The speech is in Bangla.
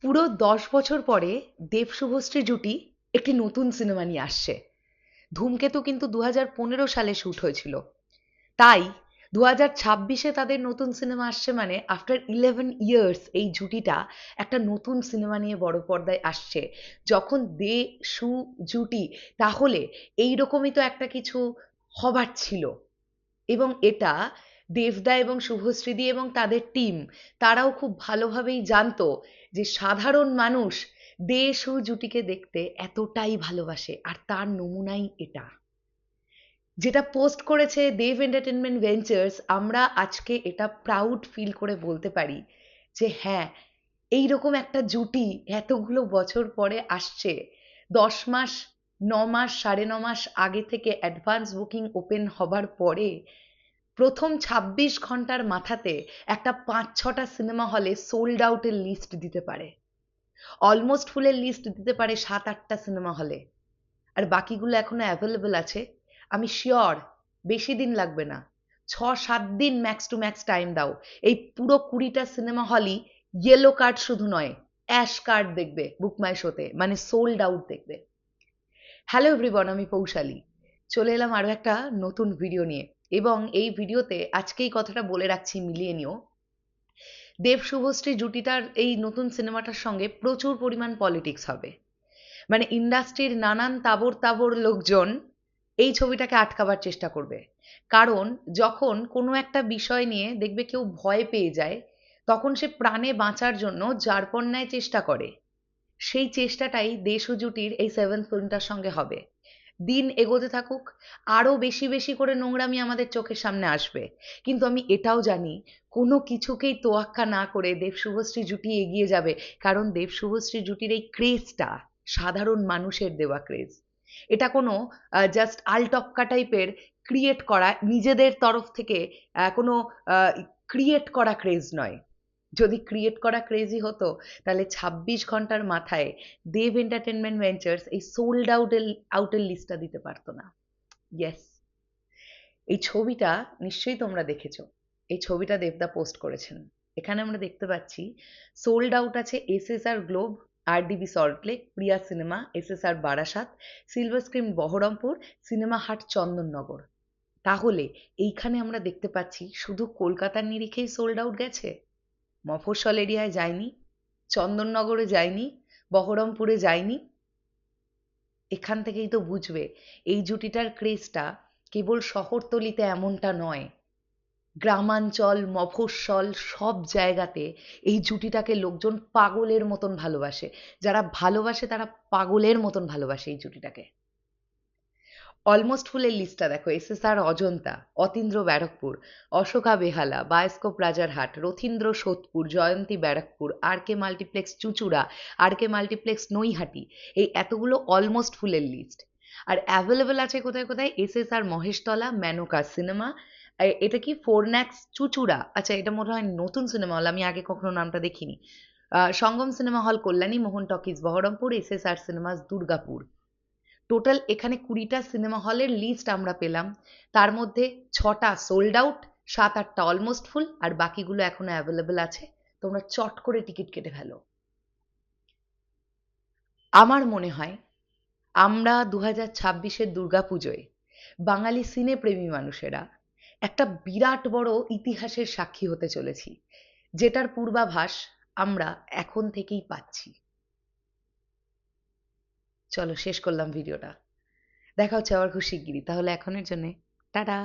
পুরো 10 বছর পরে দেব শুভশ্রী জুটি একটি নতুন সিনেমা নিয়ে আসছে। ধূমকেতু কিন্তু 2015 সালে শুট হয়েছিল। তাই 2026-এ তাদের নতুন সিনেমা আসছে মানে আফটার 11 ইয়ার্স এই জুটিটা একটা নতুন সিনেমা নিয়ে বড় পর্দায় আসছে। যখন দে শু জুটি, তাহলে এইরকমই তো একটা কিছু হবার ছিল। এবং এটা দেবদা এবং শুভশ্রীদি এবং তাদের টিম, তারাও খুব ভালোভাবেই জানতো যে সাধারণ মানুষ দে শু জুটিকে দেখতে এতটাই ভালোবাসে, আর তার নমুনাই এটা। যেটা পোস্ট করেছে দেব এন্টারটেনমেন্ট ভেঞ্চার্স, আমরা আজকে এটা প্রাউড ফিল করে বলতে পারি যে হ্যাঁ, এইরকম একটা জুটি এতগুলো বছর পরে আসছে। 10 মাস, 9 মাস, 9.5 মাস আগে থেকে অ্যাডভান্স বুকিং ওপেন হবার পরে প্রথম 26 ঘন্টার মাথাতে একটা 5-6টা সিনেমা হলে সোল্ড আউটের লিস্ট দিতে পারে, অলমোস্ট ফুলের লিস্ট দিতে পারে 7-8টা সিনেমা হলে। আর বাকিগুলো এখনো অ্যাভেলেবল আছে। আমি শিওর বেশি দিন লাগবে না, 6-7 দিন ম্যাক্স টু ম্যাক্স টাইম দাও, এই পুরো 20টা সিনেমা হলই ইয়েলো কার্ড শুধু নয়, অ্যাশ কার্ড দেখবে বুক মাই শোতে, মানে সোল্ড আউট দেখবে। হ্যালো এভরিওয়ান, আমি পৌশালী। চলে এলাম আরও একটা নতুন ভিডিও নিয়ে, এবং এই ভিডিওতে আজকে এই কথাটা বলে রাখছি, মিলিয়ে নিও। দেব শুভশ্রী জুটিটার এই নতুন সিনেমাটার সঙ্গে প্রচুর পরিমাণ পলিটিক্স হবে। মানে ইন্ডাস্ট্রির নানান তাবর তাবর লোকজন এই ছবিটাকে আটকাবার চেষ্টা করবে। কারণ যখন কোনো একটা বিষয় নিয়ে দেখবে কেউ ভয় পেয়ে যায়, তখন সে প্রাণে বাঁচার জন্য যারপরনায় চেষ্টা করে। সেই চেষ্টাটাই দেশ ও জুটির এই সেভেন্থ ফিল্মটার সঙ্গে হবে। দিন এগোতে থাকুক, আরো বেশি বেশি করে নোংরামি আমাদের চোখের সামনে আসবে। কিন্তু আমি এটাও জানি, কোনো কিছুকেই তোয়াক্কা না করে দেব শুভশ্রী জুটি এগিয়ে যাবে। কারণ দেব শুভশ্রী জুটির এই ক্রেজটা সাধারণ মানুষের দেওয়া ক্রেজ। এটা কোনো জাস্ট আলটপকা টাইপের ক্রিয়েট করা, নিজেদের তরফ থেকে কোনো ক্রিয়েট করা ক্রেজ নয়। যদি ক্রিয়েট করা ক্রেজি হতো, তাহলে 26 ঘন্টার মাথায় দেব এন্টারটেনমেন্ট ভেঞ্চার্স এই সোল্ড আউটের লিস্টটা দিতে পারতো না। ইয়েস, এই ছবিটা নিশ্চয়ই তোমরা দেখেছো। এই ছবিটা দেবদা পোস্ট করেছেন। এখানে আমরা দেখতে পাচ্ছি সোল্ড আউট আছে SSR Globe, RDB Salt Lake, Priya cinema, SSR Barasat, silver screen Baharampur, cinema Haat Chandannagar. তাহলে এইখানে আমরা দেখতে পাচ্ছি শুধু কলকাতার নিরিখেই সোল্ড আউট গেছে, মফস্বল এরিয়ায় যায়নি, চন্দননগরে যায়নি, বহরমপুরে যায়নি। এখান থেকেই তো বুঝবে এই জুটিটার ক্রেজটা কেবল শহরতলিতে এমনটা নয়, গ্রামাঞ্চল, মফস্বল সব জায়গাতে এই জুটিটাকে লোকজন পাগলের মতন ভালোবাসে। যারা ভালোবাসে তারা পাগলের মতন ভালোবাসে এই জুটিটাকে। অলমোস্ট ফুলের লিস্টটা দেখো, এসএসআর অজন্তা, অতীন্দ্র ব্যারাকপুর, অশোকা বেহালা, বায়োস্কোপ রাজারহাট, রথীন্দ্র সোদপুর, জয়ন্তী ব্যারাকপুর, আর কে মাল্টিপ্লেক্স চুঁচুড়া, আর কে মাল্টিপ্লেক্স নৈহাটি। এই এতগুলো অলমোস্ট ফুলের লিস্ট। আর অ্যাভেলেবেল আছে কোথায় কোথায়, এসএসআর মহেশতলা, মেনকা সিনেমা, এটা কি ফোরন্যাক্স চুঁচুড়া, আচ্ছা এটা মনে হয় নতুন সিনেমা হল, আমি আগে কখনো নামটা দেখিনি। Sangam cinema hall Kalyani, Mohan talkies Baharampur, SSR cinemas Durgapur. Total এখানে 20টা সিনেমা হলের লিস্ট আমরা পেলাম। তার মধ্যে 6টা সোল্ড আউট, 7-8টা অলমোস্ট ফুল, আর বাকিগুলো এখনো অ্যাভেলেবেল আছে। তোমরা চট করে টিকিট কেটে ফেলো। আমার মনে হয় আমরা 2026-এর দুর্গাপুজোয় বাঙালি সিনেপ্রেমী মানুষেরা একটা বিরাট বড় ইতিহাসের সাক্ষী হতে চলেছি, যেটার পূর্বাভাস আমরা এখন থেকেই পাচ্ছি। চলো শেষ করলাম ভিডিওটা, দেখা হচ্ছে আবার খুব শিগগিরই। তাহলে এখনের জন্যে টাটা।